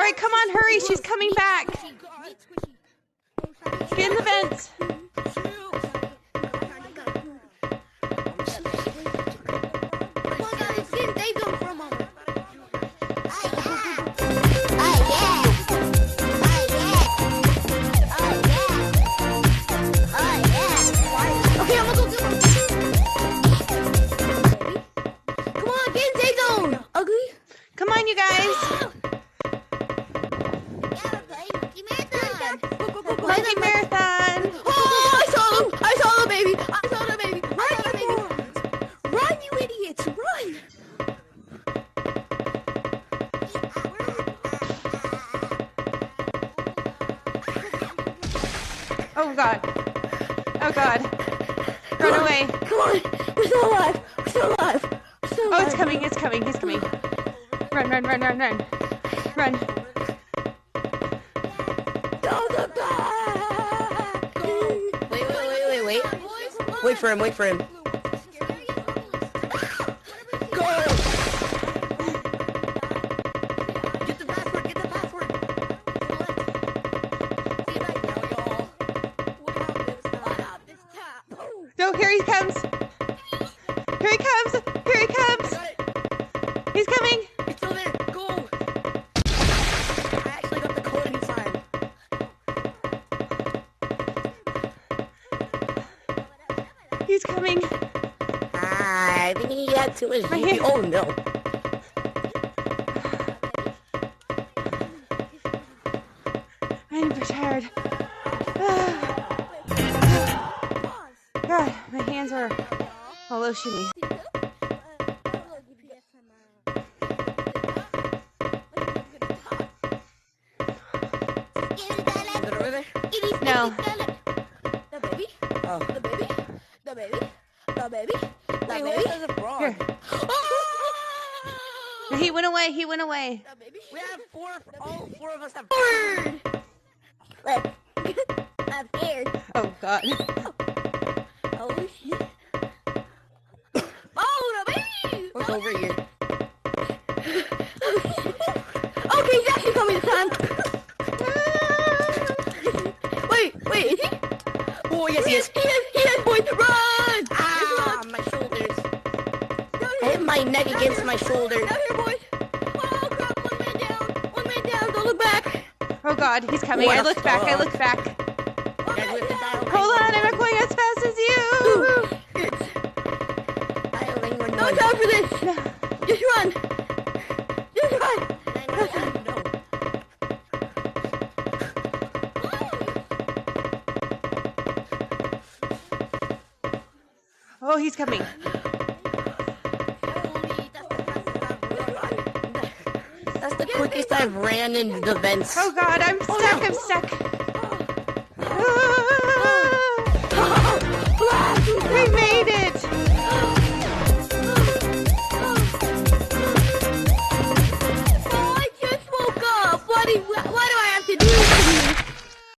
Alright, come on, hurry. She's coming back. Get in the vents. Come on, you guys. Monkey marathon. Oh, I saw the baby. Run, you idiots, run. Oh, God. Oh, God. Run away. Come on, we're still alive. Oh, it's coming. He's coming. Run. Run. Wait for him. Go! Get the password. No, here he comes. He's coming. It's still there. Go! I actually got the code inside. He's coming. I think he had too much My GP. hand. Oh no. I'm tired. God, my hands are all lotiony. Is it over there? No. The baby? Oh. The baby? Here. He went away. We have all four of us have bird. I'm scared. Oh, God. Oh shit. Oh, the baby! What's over here? Okay, he's actually coming this time. Wait, is he? Oh, yes, he is. He is, boys, run! Ah, my shoulders. I hit my neck against my shoulder. Down here, boys. Oh, crap, one man down, don't look back. Oh, God, he's coming. What I the looked back. fuck? Hold on, I'm not going as fast as you. No time for this. No. Just run. Oh, he's coming. That's the quickest I've ran in the vents. Oh, God, I'm stuck.